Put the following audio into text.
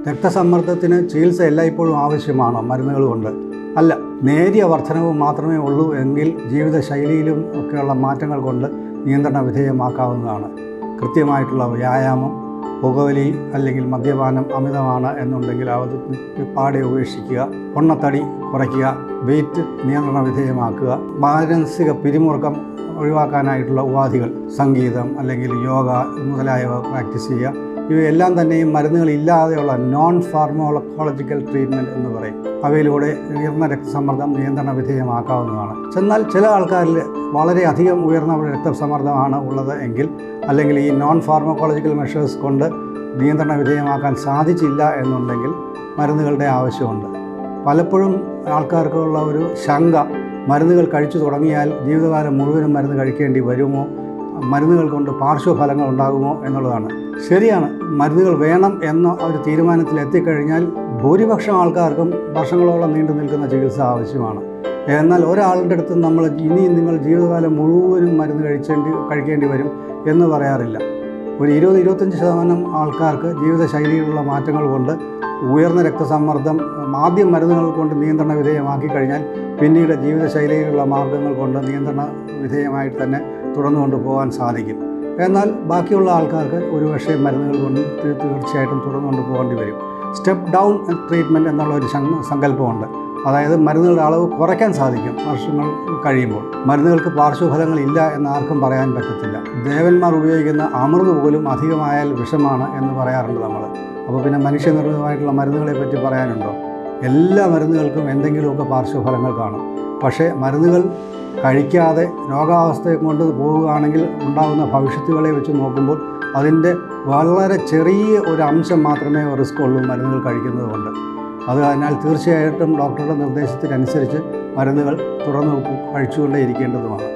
രക്തസമ്മർദ്ദത്തിന് ചികിത്സ എല്ലായ്പ്പോഴും ആവശ്യമാണോ മരുന്നുകൾ കൊണ്ട്? അല്ല. നേരിയ വർധനവ് മാത്രമേ ഉള്ളൂ എങ്കിൽ ജീവിതശൈലിയിലും ഒക്കെയുള്ള മാറ്റങ്ങൾ കൊണ്ട് നിയന്ത്രണ വിധേയമാക്കാവുന്നതാണ്. കൃത്യമായിട്ടുള്ള വ്യായാമം, പുകവലി അല്ലെങ്കിൽ മദ്യപാനം അമിതമാണ് എന്നുണ്ടെങ്കിൽ അത് പാടെ ഉപേക്ഷിക്കുക, പൊണ്ണത്തടി കുറയ്ക്കുക, വെയിറ്റ് നിയന്ത്രണ വിധേയമാക്കുക, മാനസിക പിരിമുറുക്കം ഒഴിവാക്കാനായിട്ടുള്ള ഉപാധികൾ, സംഗീതം അല്ലെങ്കിൽ യോഗ മുതലായവ പ്രാക്ടീസ് ചെയ്യുക. ഇവയെല്ലാം തന്നെയും മരുന്നുകളില്ലാതെയുള്ള നോൺ ഫാർമക്കോളജിക്കൽ ട്രീറ്റ്മെൻറ്റ് എന്ന് പറയും. അവയിലൂടെ ഉയർന്ന രക്തസമ്മർദ്ദം നിയന്ത്രണ വിധേയമാക്കാവുന്നതാണ്. എന്നാൽ ചില ആൾക്കാരിൽ വളരെയധികം ഉയർന്ന രക്തസമ്മർദ്ദമാണ് ഉള്ളത് എങ്കിൽ, അല്ലെങ്കിൽ ഈ നോൺ ഫാർമക്കോളജിക്കൽ മെഷേഴ്സ് കൊണ്ട് നിയന്ത്രണ വിധേയമാക്കാൻ സാധിച്ചില്ല എന്നുണ്ടെങ്കിൽ മരുന്നുകളുടെ ആവശ്യമുണ്ട്. പലപ്പോഴും ആൾക്കാർക്കുള്ള ഒരു ശങ്ക, മരുന്നുകൾ കഴിച്ചു തുടങ്ങിയാൽ ജീവിതകാലം മുഴുവനും മരുന്ന് കഴിക്കേണ്ടി വരുമോ, മരുന്നുകൾ കൊണ്ട് പാർശ്വഫലങ്ങൾ ഉണ്ടാകുമോ എന്നുള്ളതാണ്. ശരിയാണ്, മരുന്നുകൾ വേണം എന്ന ഒരു തീരുമാനത്തിൽ എത്തിക്കഴിഞ്ഞാൽ ഭൂരിപക്ഷം ആൾക്കാർക്കും വർഷങ്ങളോളം നീണ്ടു നിൽക്കുന്ന ചികിത്സ ആവശ്യമാണ്. എന്നാൽ ഒരാളുടെ അടുത്ത് നമ്മൾ ഇനിയും നിങ്ങൾ ജീവിതകാലം മുഴുവനും മരുന്ന് കഴിക്കേണ്ടി വരും എന്ന് പറയാറില്ല. ഒരു 20-25% ആൾക്കാർക്ക് ജീവിതശൈലിയിലുള്ള മാറ്റങ്ങൾ കൊണ്ട് ഉയർന്ന രക്തസമ്മർദ്ദം ആദ്യം മരുന്നുകൾ കൊണ്ട് നിയന്ത്രണ വിധേയമാക്കി കഴിഞ്ഞാൽ പിന്നീട് ജീവിതശൈലിയിലുള്ള മാർഗ്ഗങ്ങൾ കൊണ്ട് നിയന്ത്രണ വിധേയമായിട്ട് തന്നെ തുടർന്നുകൊണ്ട് പോകാൻ സാധിക്കും. എന്നാൽ ബാക്കിയുള്ള ആൾക്കാർക്ക് ഒരുപക്ഷെ മരുന്നുകൾ കൊണ്ട് തീർച്ചയായിട്ടും തുടർന്നുകൊണ്ട് പോകേണ്ടി വരും. സ്റ്റെപ്പ് ഡൗൺ ട്രീറ്റ്മെൻറ്റ് എന്നുള്ള ഒരു സങ്കല്പമുണ്ട്. അതായത് മരുന്നുകളുടെ അളവ് കുറയ്ക്കാൻ സാധിക്കും വർഷങ്ങൾ കഴിയുമ്പോൾ. മരുന്നുകൾക്ക് പാർശ്വഫലങ്ങൾ ഇല്ല എന്ന് ആർക്കും പറയാൻ പറ്റത്തില്ല. ദേവന്മാർ ഉപയോഗിക്കുന്ന അമൃത് പോലും അധികമായാൽ വിഷമാണ് എന്ന് പറയാറുണ്ട് നമ്മൾ. അപ്പോൾ പിന്നെ മനുഷ്യനിർമ്മിതമായിട്ടുള്ള മരുന്നുകളെ പറ്റി പറയാനുണ്ടോ? എല്ലാ മരുന്നുകൾക്കും എന്തെങ്കിലുമൊക്കെ പാർശ്വഫലങ്ങൾ കാണും. പക്ഷേ മരുന്നുകൾ കഴിക്കാതെ രോഗാവസ്ഥയെ കൊണ്ട് പോവുകയാണെങ്കിൽ ഉണ്ടാകുന്ന ഭവിഷ്യത്തുകളെ വെച്ച് നോക്കുമ്പോൾ അതിൻ്റെ വളരെ ചെറിയ ഒരു അംശം മാത്രമേ റിസ്ക് ഉള്ളൂ മരുന്നുകൾ കഴിക്കുന്നത് കൊണ്ട്. അതിനാൽ തീർച്ചയായിട്ടും ഡോക്ടറുടെ നിർദ്ദേശത്തിനനുസരിച്ച് മരുന്നുകൾ തുടർന്ന് കഴിച്ചുകൊണ്ടേ ഇരിക്കേണ്ടതുമാണ്.